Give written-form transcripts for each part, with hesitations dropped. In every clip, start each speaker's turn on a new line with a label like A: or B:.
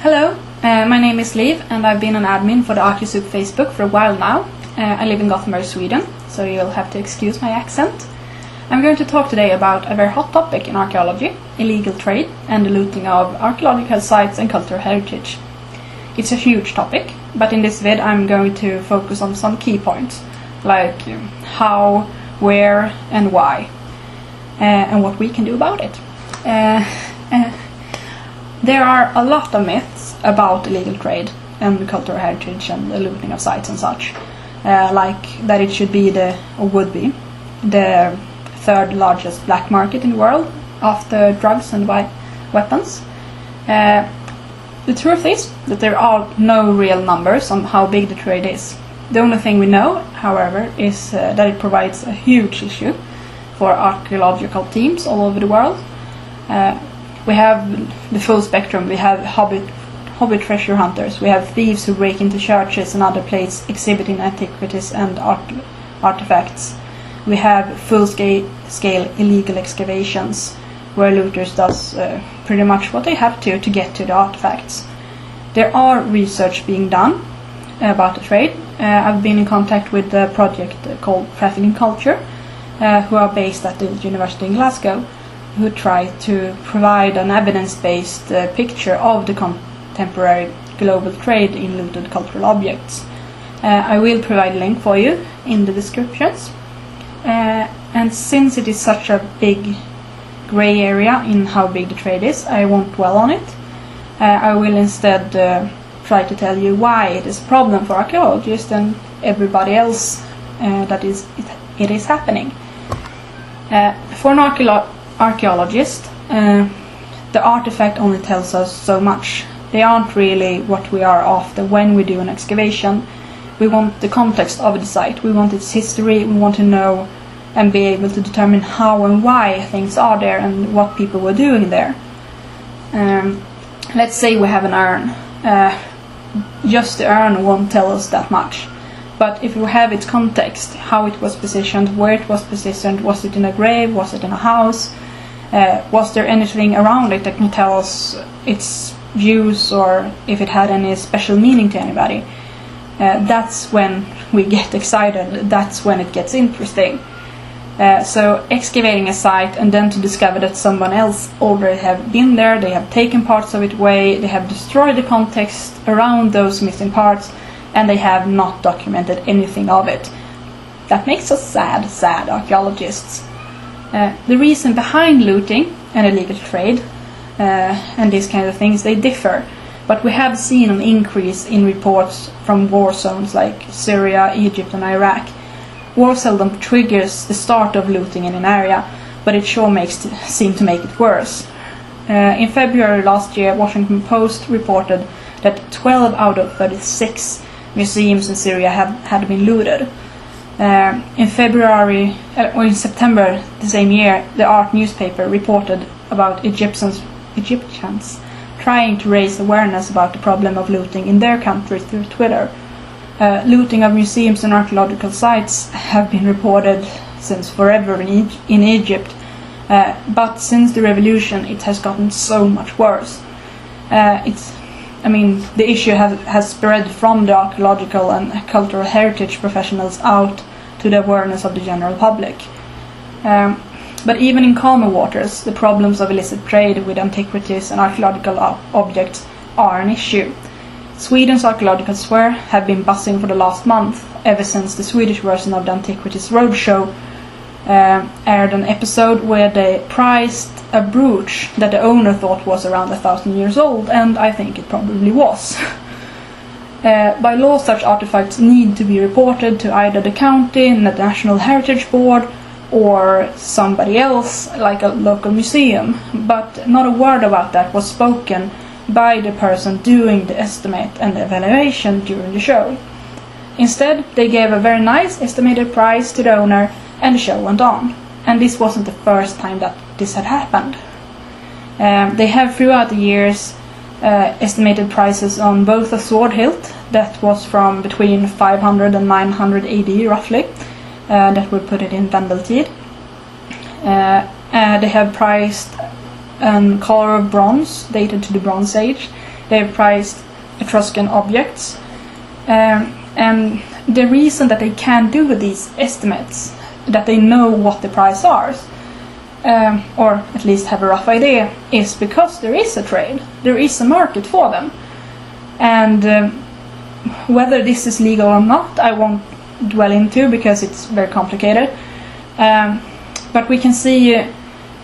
A: Hello, my name is Liv and I've been an admin for the Archaeology Facebook for a while now. I live in Gothenburg, Sweden, so you'll have to excuse my accent. I'm going to talk today about a very hot topic in archaeology, illegal trade and the looting of archaeological sites and cultural heritage. It's a huge topic, but in this vid I'm going to focus on some key points, like how, where and why, and what we can do about it. There are a lot of myths about illegal trade and cultural heritage and the looting of sites and such, like that it should be or would be, the third largest black market in the world after drugs and weapons. The truth is that there are no real numbers on how big the trade is. The only thing we know, however, is that it provides a huge issue for archaeological teams all over the world. We have the full spectrum. We have hobby treasure hunters. We have thieves who break into churches and other places exhibiting antiquities and artifacts. We have full-scale illegal excavations where looters does pretty much what they have to get to the artifacts. There are research being done about the trade. I've been in contact with a project called Trafficking Culture, who are based at the University in Glasgow, who try to provide an evidence-based picture of the contemporary global trade in looted cultural objects. I will provide a link for you in the descriptions. And since it is such a big grey area in how big the trade is, I won't dwell on it. I will instead try to tell you why it is a problem for archaeologists and everybody else that it is happening. For an archaeologist, the artifact only tells us so much. They aren't really what we are after when we do an excavation. We want the context of the site, we want its history, we want to know and be able to determine how and why things are there and what people were doing there. Let's say we have an urn. Just the urn won't tell us that much. But if we have its context, how it was positioned, where it was positioned, was it in a grave, was it in a house, was there anything around it that can tell us its use or if it had any special meaning to anybody, that's when we get excited, that's when it gets interesting. So excavating a site and then to discover that someone else already have been there, they have taken parts of it away, they have destroyed the context around those missing parts, and they have not documented anything of it. That makes us sad archaeologists. The reason behind looting and illegal trade and these kind of things, they differ, but we have seen an increase in reports from war zones like Syria, Egypt and Iraq. War seldom triggers the start of looting in an area, but it sure seem to make it worse. In February last year, Washington Post reported that 12 out of 36 museums in Syria had been looted. In September the same year, the Art newspaper reported about Egyptians trying to raise awareness about the problem of looting in their country through Twitter. Looting of museums and archaeological sites have been reported since forever in Egypt, but since the revolution it has gotten so much worse. The issue has spread from the archaeological and cultural heritage professionals out to the awareness of the general public. But even in calmer waters, the problems of illicit trade with antiquities and archaeological objects are an issue. Sweden's archaeological square have been buzzing for the last month, ever since the Swedish version of the Antiquities Roadshow aired an episode where they prized a brooch that the owner thought was around 1,000 years old, and I think it probably was. By law, such artifacts need to be reported to either the county, the National Heritage Board, or somebody else, like a local museum, but not a word about that was spoken by the person doing the estimate and the evaluation during the show. Instead, they gave a very nice estimated price to the owner and the show went on. And this wasn't the first time that this had happened. They have throughout the years estimated prices on both a sword hilt that was from between 500 and 900 AD roughly, that would put it in Vendeltid. They have priced collar of bronze dated to the Bronze Age they've priced Etruscan objects. And the reason that they can do these estimates, that they know what the price are, or at least have a rough idea, is because there is a trade, there is a market for them. And whether this is legal or not, I won't dwell into because it's very complicated. But we can see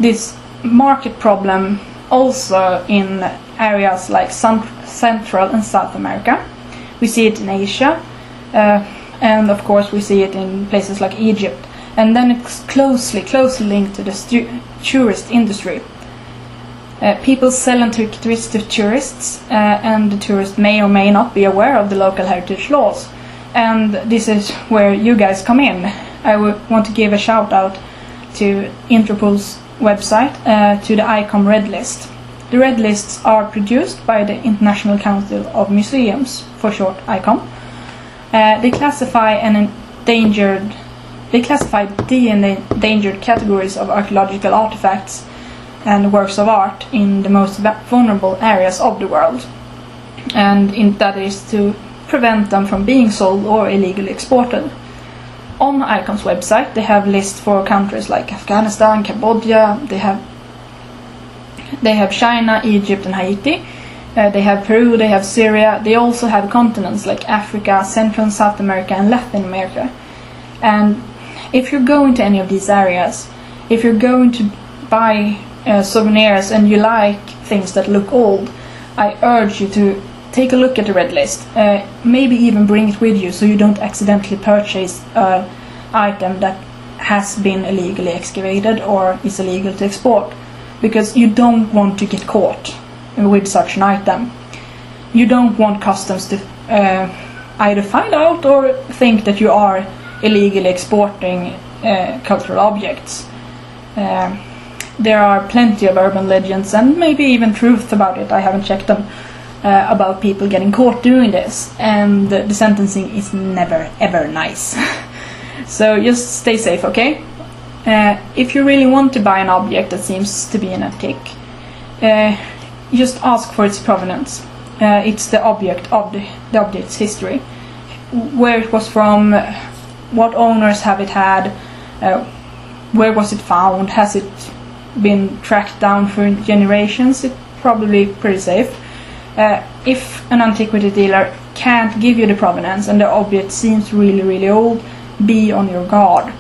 A: this market problem also in areas like Central and South America. We see it in Asia, and of course we see it in places like Egypt. And then it's closely linked to the tourist industry. People sell antiquities to tourists, and the tourists may or may not be aware of the local heritage laws. And this is where you guys come in. I would want to give a shout out to Interpol's website, to the ICOM Red List. The Red Lists are produced by the International Council of Museums, for short ICOM. They classify the endangered categories of archaeological artifacts and works of art in the most vulnerable areas of the world, and that is to prevent them from being sold or illegally exported. On ICOM's website they have lists for countries like Afghanistan, Cambodia, they have China, Egypt and Haiti, they have Peru, they have Syria, they also have continents like Africa, Central and South America and Latin America. And if you're going to any of these areas, if you're going to buy souvenirs and you like things that look old, I urge you to take a look at the Red List. Maybe even bring it with you so you don't accidentally purchase an item that has been illegally excavated or is illegal to export, because you don't want to get caught with such an item. You don't want customs to either find out or think that you are illegally exporting cultural objects. There are plenty of urban legends and maybe even truth about it, I haven't checked them, about people getting caught doing this, and the sentencing is never ever nice. So just stay safe, okay? If you really want to buy an object that seems to be an antique, just ask for its provenance. It's the object of the object's history, where it was from, what owners have it had, where was it found, has it been tracked down for generations. It's probably pretty safe. If an antiquity dealer can't give you the provenance and the object seems really old, be on your guard.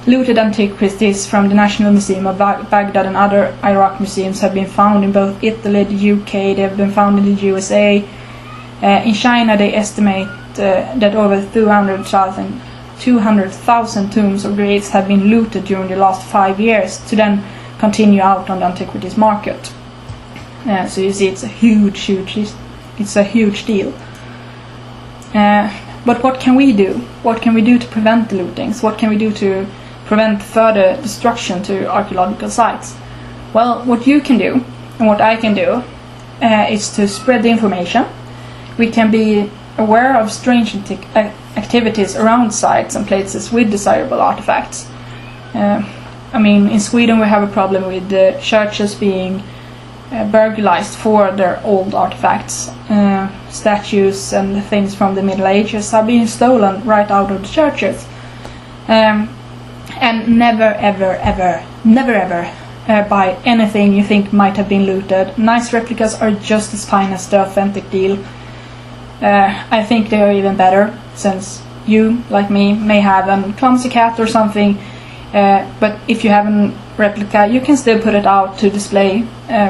A: Looted antiquities from the National Museum of Baghdad and other Iraq museums have been found in both Italy, the UK, they have been found in the USA. In China they estimate that over 200,000 tombs or graves have been looted during the last 5 years to then continue out on the antiquities market. So you see, it's a huge deal. But what can we do? What can we do to prevent the lootings? What can we do to prevent further destruction to archaeological sites? Well, what you can do and what I can do is to spread the information. We can be aware of strange activities around sites and places with desirable artifacts. I mean, in Sweden we have a problem with the churches being burglarized for their old artifacts. Statues and things from the Middle Ages are being stolen right out of the churches. And never ever buy anything you think might have been looted. Nice replicas are just as fine as the authentic deal. I think they are even better, since you, like me, may have a clumsy cat or something, but if you have a replica you can still put it out to display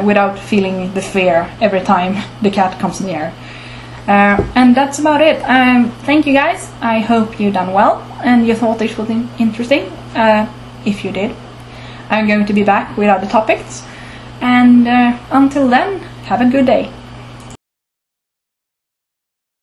A: without feeling the fear every time the cat comes near. And that's about it. Thank you guys, I hope you done well and you thought this was interesting. If you did, I'm going to be back with other topics, and until then, have a good day.